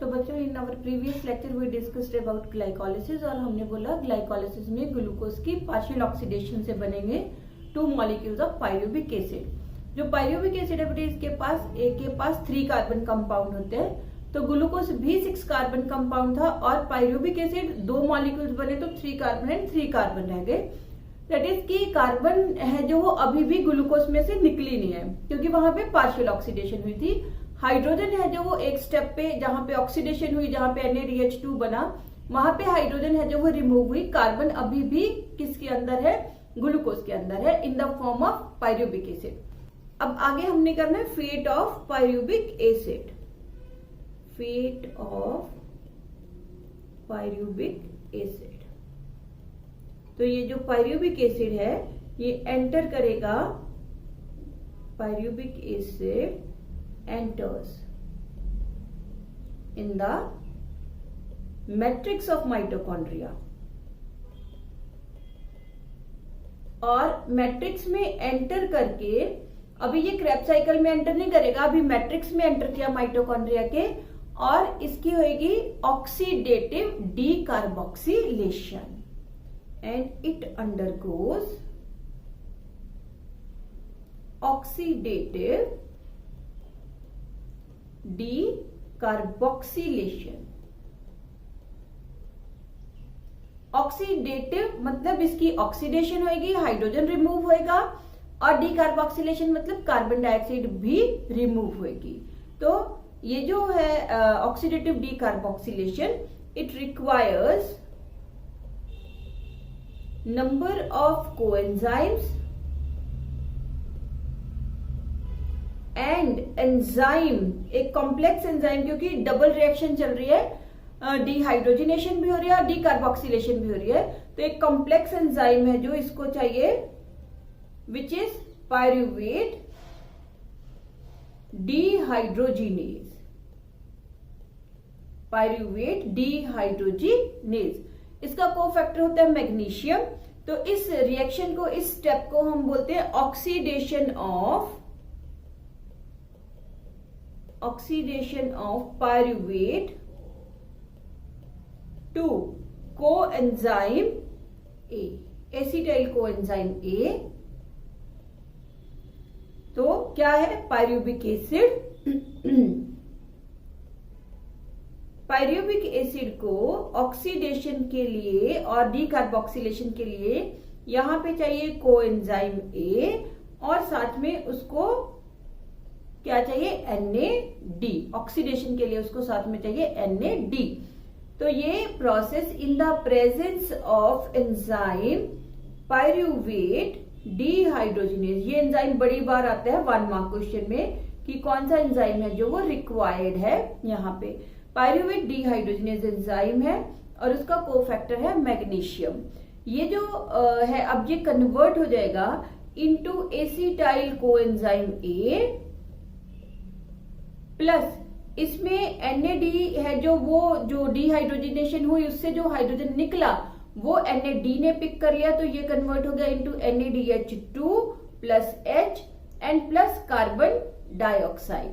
बच्चों in our previous lecture we discussed about glycolysis और हमने बोला ग्लाइकोलिसिस में ग्लूकोज की पार्शियल ऑक्सीडेशन से बनेंगे 2 मॉलिक्यूल्स ऑफ पायरुविक एसिड। जो पायरुविक एसिड है बेटे इसके पास 3 कार्बन कंपाउंड होते हैं, तो ग्लूकोज भी 6 कार्बन कंपाउंड था और पायरुविक एसिड 2 मॉलिक्यूल्स बने तो 3 कार्बन एंड 3 कार्बन रह गए। दैट इज कि कार्बन है जो वो अभी भी ग्लूकोज में से निकली नहीं है क्योंकि वहां पे पार्शियल ऑक्सीडेशन हुई थी। हाइड्रोजन है जो वो एक स्टेप पे जहां पे ऑक्सीडेशन हुई, जहां पे NaDH2 बना, वहां पे हाइड्रोजन है जो वो रिमूव हुई। कार्बन अभी भी किसके अंदर है? ग्लूकोज के अंदर है in the form of pyruvic acid. अब आगे हमने करना है fate of pyruvic acid. Fate of pyruvic acid, तो ये जो पायरुविक एसिड है ये एंटर करेगा, pyruvic acid enters in the matrix of mitochondria और मैट्रिक्स में एंटर करके अभी ये क्रेब्स साइकिल में एंटर नहीं करेगा, अभी मैट्रिक्स में एंटर किया माइटोकॉन्ड्रिया के और इसकी होगी oxidative decarboxylation and it undergoes oxidative decarboxylation. Oxidative मतलब इसकी ऑक्सीडेशन होगी, हाइड्रोजन रिमूव होएगा, और डीकार्बोक्सिलेशन मतलब कार्बन डाइऑक्साइड भी रिमूव होगी। तो ये जो है oxidative decarboxylation, it requires number of coenzymes and enzyme, एक कॉम्प्लेक्स एंजाइम, क्योंकि डबल रिएक्शन चल रही है, डिहाइड्रोजिनेशन भी हो रही है और डीकार्बोक्सिलेशन भी हो रही है, तो एक कॉम्प्लेक्स एंजाइम है जो इसको चाहिए which is pyruvate dehydrogenase. Pyruvate dehydrogenase इसका कोफैक्टर होता है मैग्नीशियम। तो इस रिएक्शन को, इस स्टेप को हम बोलते हैं oxidation of pyruvate to coenzyme A, acetyl coenzyme A. तो क्या है? Pyruvic acid. पायरुविक एसिड को ऑक्सीडेशन के लिए और डीकार्बोक्सिलेशन के लिए यहां पे चाहिए कोएंजाइम ए और साथ में उसको क्या चाहिए? NAD। ऑक्सीडेशन के लिए उसको साथ में चाहिए NAD। तो ये process in the presence of enzyme pyruvate dehydrogenase, ये एंजाइम बड़ी बार आता है 1 मार्क क्वेश्चन में कि कौन सा एंजाइम है जो वो रिक्वायर्ड है। यहाँ पे पायरुवेट डिहाइड्रोजिनेज एंजाइम है और उसका कोफैक्टर है मैग्नीशियम। ये जो है अब ये कन्वर्ट हो जाएगा इनटू एसिटाइल कोएंजाइम ए प्लस इसमें NAD है जो डिहाइड्रोजिनेशन हुई उससे जो हाइड्रोजन निकला वो NAD ने पिक कर लिया, तो ये कन्वर्ट हो गया into NADH2 plus H and plus carbon dioxide.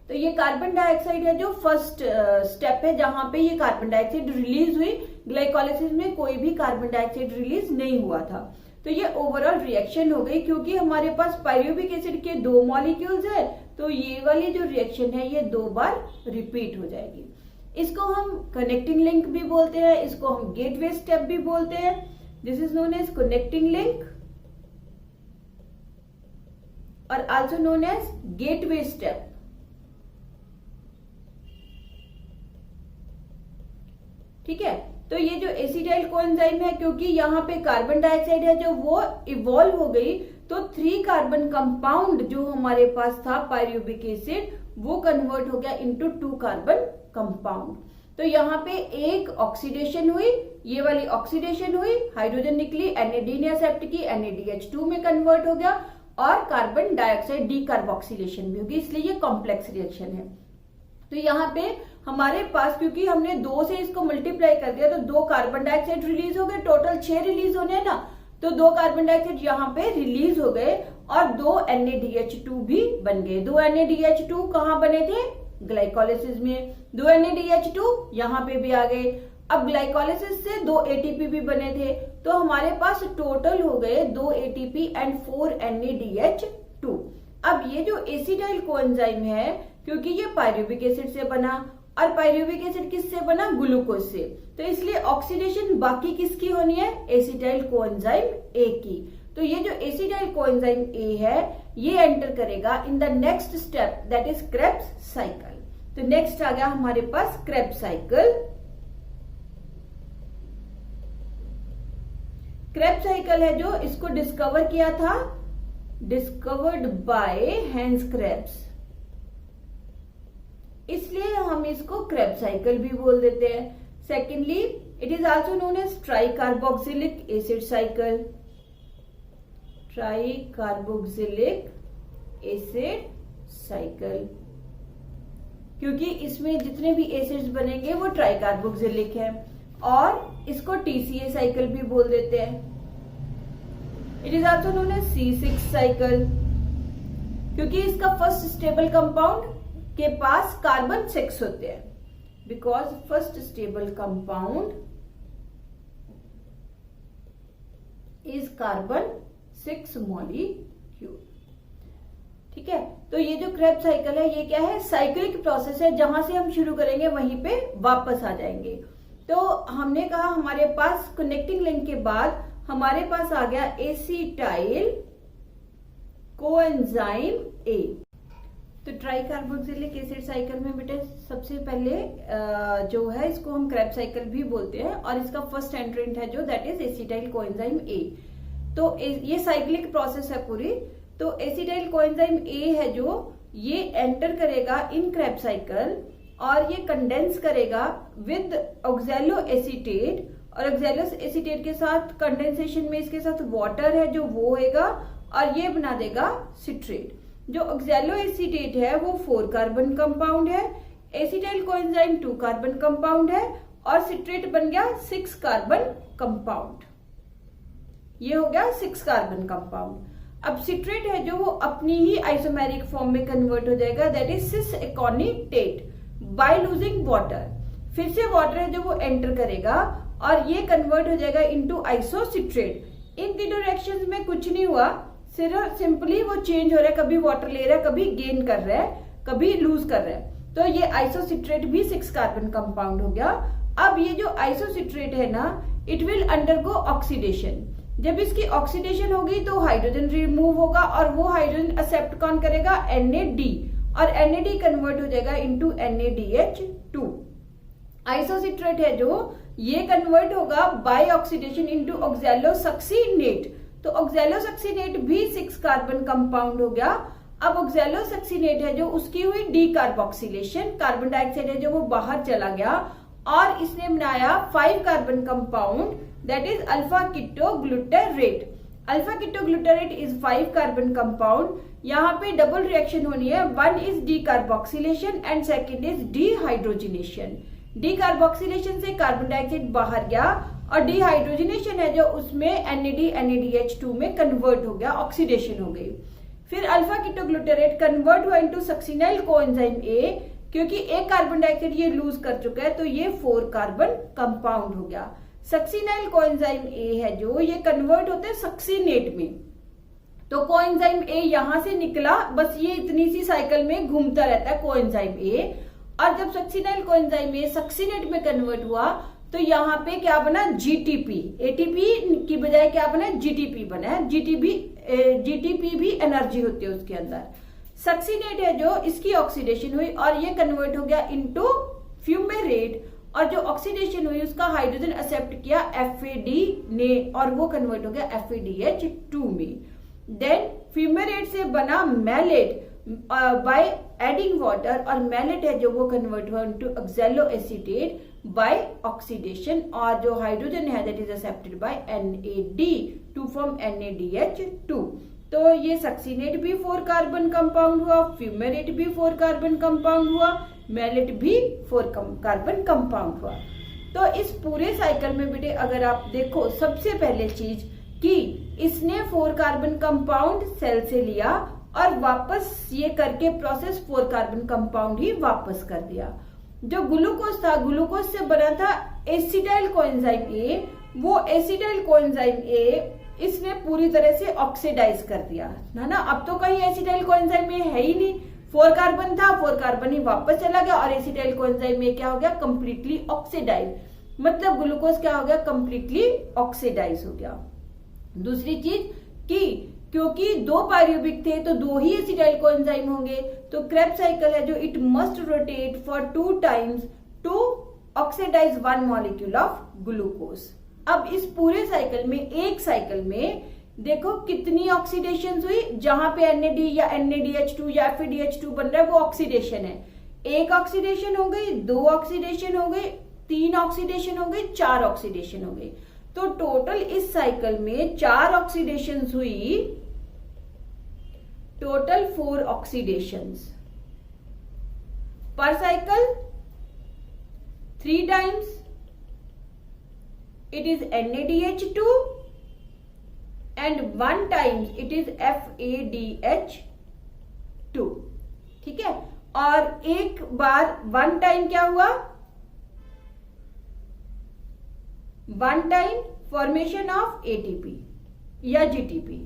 तो ये कार्बन डाइऑक्साइड है जो फर्स्ट स्टेप है जहां पे ये कार्बन डाइऑक्साइड रिलीज हुई। ग्लाइकोलिसिस में कोई भी कार्बन डाइऑक्साइड रिलीज नहीं हुआ था। तो ये ओवरऑल रिएक्शन हो गई क्योंकि हमारे पास पायरुविक एसिड के 2 मॉलिक्यूल्स है, तो ये वाली जो रिएक्शन है ये 2 बार रिपीट हो जाएगी। इसको हम कनेक्टिंग लिंक भी बोलते हैं, इसको हम गेटवे स्टेप भी बोलते हैं। This is known as connecting link और also known as gateway step. ठीक है, तो ये जो एसिटाइल कोएंजाइम है, क्योंकि यहाँ पे कार्बन डाइऑक्साइड है जो वो इवॉल्व हो गई, तो 3 कार्बन कंपाउंड जो हमारे पास था पायरुविक एसिड वो कन्वर्ट हो गया इनटू 2 कार्बन कंपाउंड। तो यहाँ पे एक ऑक्सीडेशन हुई, ये वाली ऑक्सीडेशन हुई, हाइड्रोजन निकली, NAD ने एक्सेप्ट की, NADH2 में कन्वर्ट हो गया और कार्बन डाइऑक्साइड डीकार्बोक्सिलेशन भी होगी, इसलिए ये कॉम्प्लेक्स रिएक्शन है। तो यहाँ पे हमारे पास क्योंकि हमने 2 से इसको मल्टीप्लाई कर दिया तो 2 कार्बन डाइऑक्साइड रिलीज हो गए, टोटल 6 रिलीज होने हैं ना, तो 2 कार्बन डाइऑक्साइड यहाँ पे रिलीज हो गए और 2 NaDH2 भी बन गए। 2 NaDH2 कहाँ बने थे? ग्लाइकोलिसिस में 2 NADH2 यहाँ पे भी आ गए। अब ग्लाइकोलिसिस से 2 ATP भी बने थे, तो हमारे पास टोटल हो गए 2 ATP एंड 4 NADH2। अब ये जो एसिटाइल कोएंजाइम है, क्योंकि ये पायरुविक एसिड से बना, और पायरुविक एसिड किससे बना? ग्लूकोज से, तो इसलिए ऑक्सीडेशन बाकी किसकी होनी है? एसिटाइल कोएंजाइम ए की। तो ये जो एसिटाइल कोएंजाइम ए है, ये एंटर करेगा in the next step, that is Krebs cycle. तो नेक्स्ट आ गया हमारे पास क्रेब्स साइकिल। क्रेब्स साइकिल है जो इसको डिस्कवर किया था, डिस्कवर्ड बाय हैंस क्रेब्स, इसलिए हम इसको क्रेब्स साइकिल भी बोल देते हैं। Secondly, it is also known as tri carboxylic acid cycle, tri carboxylic acid cycle, क्योंकि इसमें जितने भी एसिड्स बनेंगे वो ट्राई कार्बोक्सिलिक है, और इसको TCA साइकिल भी बोल देते हैं। It is also known as C6 cycle, क्योंकि इसका फर्स्ट स्टेबल कंपाउंड के पास कार्बन 6 होते हैं, because first stable compound is carbon 6 molecule. ठीक है, तो ये जो क्रेब्स साइकिल है, ये क्या है? साइक्लिक प्रोसेस है, जहां से हम शुरू करेंगे वहीं पे वापस आ जाएंगे। तो हमने कहा हमारे पास कनेक्टिंग लिंक के बाद हमारे पास आ गया एसिटाइल कोएंजाइम ए। तो ट्राई कार्बोक्सिलिक एसिड साइकिल में बेटे सबसे पहले जो है इसको हम क्रेब्स साइकिल भी बोलते हैं, और इसका फर्स्ट एंट्रेंट है जो that is acetyl coenzyme A. तो ये साइक्लिक प्रोसेस है पूरी। तो एसिटाइल कोएंजाइम ए है जो ये एंटर करेगा इन क्रेब्स साइकिल, और ये कंडेंस करेगा विद ऑक्सैलो एसीटेट, और ऑक्सैलो एसीटेट के साथ कंडेंसेशन में इसके साथ वाटर है जो वो होएगा, और ये बना देगा सिट्रेट। जो ऑक्सैलो एसीटेट है वो 4 कार्बन कंपाउंड है, एसिटाइल कोएंजाइम 2 कार्बन कंपाउंड है, और सिट्रेट बन गया 6 कार्बन कंपाउंड। ये हो गया 6 कार्बन कंपाउंड। अब सिट्रेट है जो वो अपनी ही आइसोमेरिक फॉर्म में कन्वर्ट हो जाएगा, that is cis aconitate by losing water. फिर से वाटर है जो वो एंटर करेगा, और ये कन्वर्ट हो जाएगा इनटू आइसोसिट्रेट। इन तीनों रिएक्शंस में कुछ नहीं हुआ, सिर्फ सिंपली वो चेंज हो रहा है, कभी वाटर ले रहा है, कभी गेन कर रहा है, कभी लूज कर रहा है। तो ये आइसोसिट्रेट भी 6 कार्बन कंपाउंड हो गया। अब ये जो आइसोसिट्रेट है ना, इट विल अंडरगो ऑक्सीडेशन। जब इसकी ऑक्सीडेशन होगी तो हाइड्रोजन रिमूव होगा, और वो हाइड्रोजन एक्सेप्ट कौन करेगा? NAD, और NAD कन्वर्ट हो जाएगा इनटू NADH2। आइसोसिट्रेट है जो ये कन्वर्ट होगा बाय ऑक्सीडेशन इनटू ऑक्सैलोसक्सिनेट। तो ऑक्सैलोसक्सिनेट भी 6 कार्बन कंपाउंड हो गया। अब ऑक्सैलोसक्सिनेट है जो उसकी हुई डीकार्बोक्सिलेशन, कार्बन डाइऑक्साइड है जो वो बाहर चला गया, और इसने बनाया 5 carbon compound, that is alpha ketoglutarate. Alpha ketoglutarate is 5 carbon compound. यहाँ पे डबल रिएक्शन होनी है, one is decarboxylation and second is dehydrogenation. Decarboxylation से कार्बन डाइऑक्साइड बाहर गया, और डीहाइड्रोजिनेशन है जो उसमें NAD NADH2 में कन्वर्ट हो गया, ऑक्सीडेशन हो गई। फिर अल्फा कीटोग्लूटारेट कन्वर्ट हुआ इनटू सक्सिनाइल कोएंजाइम ए, क्योंकि एक कार्बन डाइऑक्साइड ये लूज कर चुका है, तो ये 4 कार्बन कंपाउंड हो गया। सक्सिनाइल कोएंजाइम ए है जो ये कन्वर्ट होते हैं सक्सिनेट में। तो कोएंजाइम ए यहां से निकला, बस ये इतनी सी साइकिल में घूमता रहता है कोएंजाइम ए, और जब सक्सिनाइल कोएंजाइम ए सक्सिनेट में कन्वर्ट हुआ तो यहाँ पे क्या बना? GTP। ATP की बजाय क्या बना? GTP बना है। GTP भी एनर्जी होती है उसके अंदर। सक्सिनेट है जो इसकी ऑक्सीडेशन हुई और ये कन्वर्ट हो गया इनटू फ्यूमेरेट, और जो ऑक्सीडेशन हुई उसका हाइड्रोजन एक्सेप्ट किया FAD ने, और वो कन्वर्ट हो गया FADH2 में। देन फ्यूमेरेट से बना मैलेट बाय एडिंग वाटर, और मैलेट है जो वो कन्वर्ट हुआ into oxaloacetate by oxidation, और जो हाइड्रोजन है that is accepted by NAD to form NADH2। तो ये सक्सिनेट भी 4 कार्बन कंपाउंड हुआ, फ्यूमेरेट भी 4 कार्बन कंपाउंड हुआ, मैलेट भी 4 कार्बन कंपाउंड हुआ। तो इस पूरे साइकिल में बेटे अगर आप देखो, सबसे पहले चीज कि इसने 4 कार्बन कंपाउंड सेल से लिया और वापस ये करके प्रोसेस 4 कार्बन कंपाउंड ही वापस कर दिया। जो ग्लूकोज था, ग्लूकोज से बना था एसिटाइल कोएंजाइम ए, वो एसिटाइल कोएंजाइम ए इसने पूरी तरह से ऑक्सीडाइज कर दिया, है ना। अब तो कहीं एसिटाइल कोएंजाइम में है ही नहीं, 4 कार्बन था, 4 कार्बन ही वापस चला गया और एसिटाइल कोएंजाइम में क्या हो गया, कंप्लीटली ऑक्सीडाइज, मतलब ग्लूकोज क्या हो गया, कंप्लीटली ऑक्सीडाइज हो गया। दूसरी चीज कि क्योंकि 2 पायरुविक थे तो 2 ही एसिटाइल कोएंजाइम होंगे, तो क्रेब्स साइकिल है जो it must rotate for 2 times to oxidize 1 molecule of glucose. अब इस पूरे साइकिल में, एक साइकिल में देखो कितनी ऑक्सीडेशन हुई, जहां पे NAD या NADH2 या FADH2 बन रहा है वो ऑक्सीडेशन है। 1 ऑक्सीडेशन हो गई, 2 ऑक्सीडेशन हो गई, 3 ऑक्सीडेशन हो गई, 4 ऑक्सीडेशन हो गई। तो टोटल इस साइकिल में 4 ऑक्सीडेशन हुई, टोटल 4 ऑक्सीडेशंस पर cycle. 3 times it is NADH2 and 1 times it is FADH2, ठीक है। और एक बार 1 टाइम क्या हुआ, 1 टाइम फॉर्मेशन ऑफ ATP या GTP,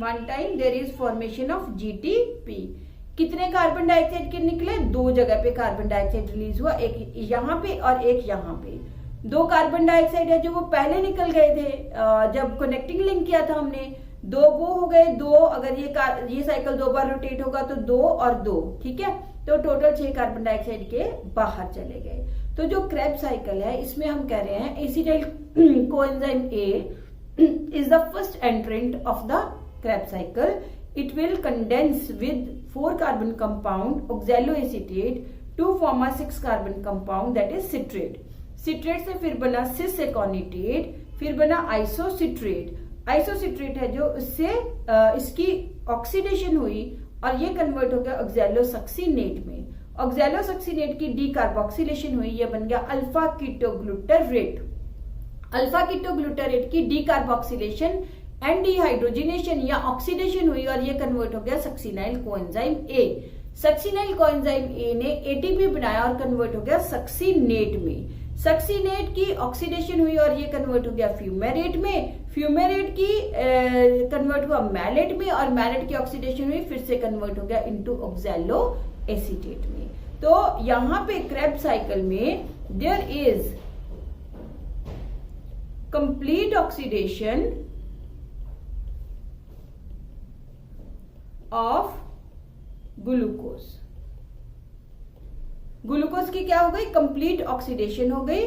1 time there is formation of GTP। कितने कार्बन डाइऑक्साइड के निकले, 2 जगह पे कार्बन डाइऑक्साइड रिलीज हुआ, एक यहाँ पे और एक यहाँ पे। 2 कार्बन डाइऑक्साइड है जो वो पहले निकल गए थे जब कनेक्टिंग लिंक किया था हमने, 2 वो हो गए, 2 अगर ये साइकिल 2 बार रोटेट होगा तो 2 और 2, ठीक है। तो टोटल 6 कार्बन डाइऑक्साइड के बाहर चले गए। तो जो क्रेब्स साइकिल है इसमें हम कह रहे हैं acetyl coenzyme A is the first एंट्रेंट of the Krebs cycle. It will condense with 4 carbon compound oxaloacetate to form a 6 carbon compound that is citrate. Citrate से फिर बना cis aconitate, फिर बना isocitrate। isocitrate है जो इससे इसकी ऑक्सीडेशन हुई और ये कन्वर्ट हो गया oxalosuccinate में। oxalosuccinate की डीकार्बोक्सिलेशन हुई, ये बन गया अल्फा कीटोग्लूटारेट। अल्फा कीटोग्लूटारेट की डीकार्बोक्सिलेशन एंड डिहाइड्रोजिनेशन या ऑक्सीडेशन हुई और ये कन्वर्ट हो गया succinyl coenzyme A. Succinyl coenzyme A ने ATP बनाया और कन्वर्ट हो गया सक्सिनेट में। सक्सिनेट की ऑक्सीडेशन हुई और ये कन्वर्ट हो गया फ्यूमेरेट में। फ्यूमेरेट की कन्वर्ट हुआ मैलेट में और मैलेट की ऑक्सीडेशन हुई फिर से कन्वर्ट हो गया इनटू ऑक्सैलो एसीटेट में। तो यहां पे क्रेब्स साइकिल में there is complete oxidation of glucose. Glucose की क्या हो गई, कंप्लीट ऑक्सीडेशन हो गई।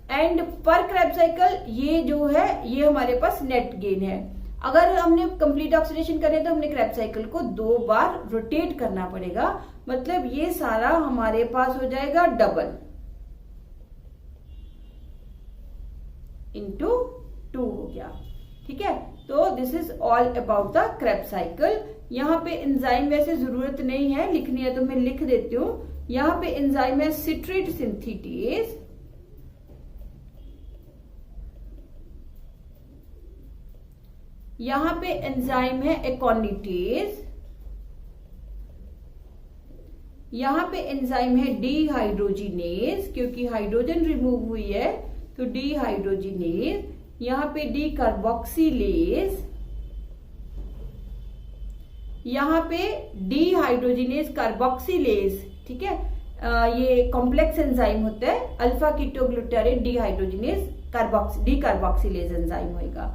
एंड पर क्रेब्स साइकिल ये जो है ये हमारे पास नेट गेन है। अगर हमने कंप्लीट ऑक्सीडेशन करें तो हमने क्रेब्स साइकिल को 2 बार रोटेट करना पड़ेगा, मतलब ये सारा हमारे पास हो जाएगा डबल इंटू 2 हो गया, ठीक है। तो this is all about the Krebs cycle. यहाँ पे एंजाइम वैसे जरूरत नहीं है, लिखनी है तो मैं लिख देती हूँ। यहाँ पे एंजाइम है सिट्रेट सिंथेटेज, यहाँ पे एंजाइम है एकोनिटेज, यहाँ पे एंजाइम है डीहाइड्रोजिनेज क्योंकि हाइड्रोजन रिमूव हुई है तो डीहाइड्रोजिनेज, यहाँ पे डीकार्बोक्सिलेज, यहाँ पे डीहाइड्रोजिनेज कार्बोक्सिलेज, ठीक है। ये कॉम्प्लेक्स एंजाइम होता है, alpha ketoglutarate dehydrogenase decarboxylase enzyme होगा।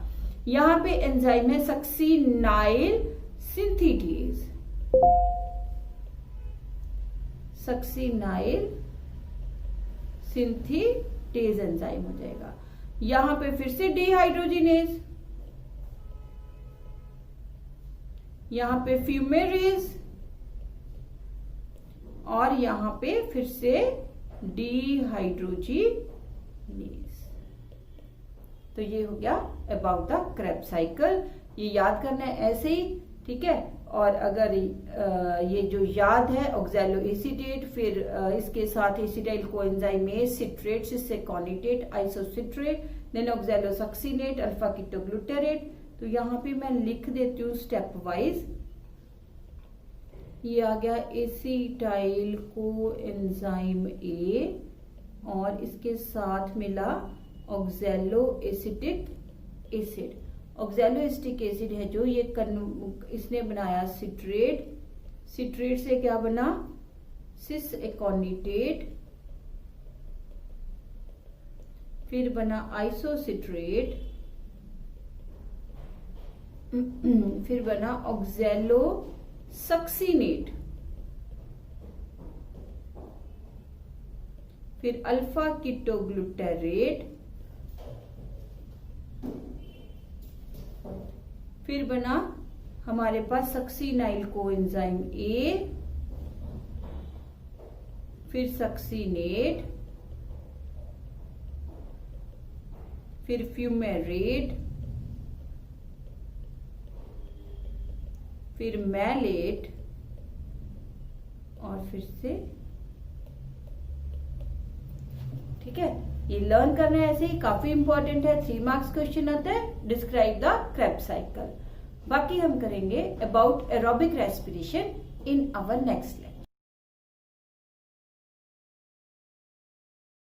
यहाँ पे एंजाइम है succinyl synthetase, succinyl synthetase enzyme हो जाएगा। यहाँ पे फिर से डीहाइड्रोजिनेज, यहाँ पे फ्यूमेरेज और यहाँ पे फिर से डीहाइड्रोजिनेज। तो ये हो गया अबाउट द क्रेब्स साइकिल। ये याद करना है ऐसे ही, ठीक है। और अगर ये जो याद है ऑक्सैलो एसीटेट, फिर इसके साथ acetyl coenzyme A, citrate, cisaconitate, isocitrate, then oxalosuccinate, alpha ketoglutarate. तो यहाँ पे मैं लिख देती हूँ स्टेप वाइज। ये आ गया एसिटाइल कोएंजाइम ए और इसके साथ मिला oxalo acetic acid. Oxalo acetic acid है जो ये इसने बनाया सिट्रेट, सिट्रेट से क्या बना सिस एकोनिटेट, फिर बना आइसोसिट्रेट, फिर बना ऑक्सैलो सक्सीनेट, फिर अल्फा कीटोग्लूटारेट, फिर बना हमारे पास सक्सीनाइल कोएंजाइम ए, फिर सक्सीनेट, फिर फ्यूमेरेट, फिर मैलेट और फिर से, ठीक है। ये लर्न करना है, ऐसे ही काफी इंपॉर्टेंट है। 3 मार्क्स क्वेश्चन आता है। Describe the Krebs cycle. बाकी हम करेंगे about aerobic respiration in our next lecture.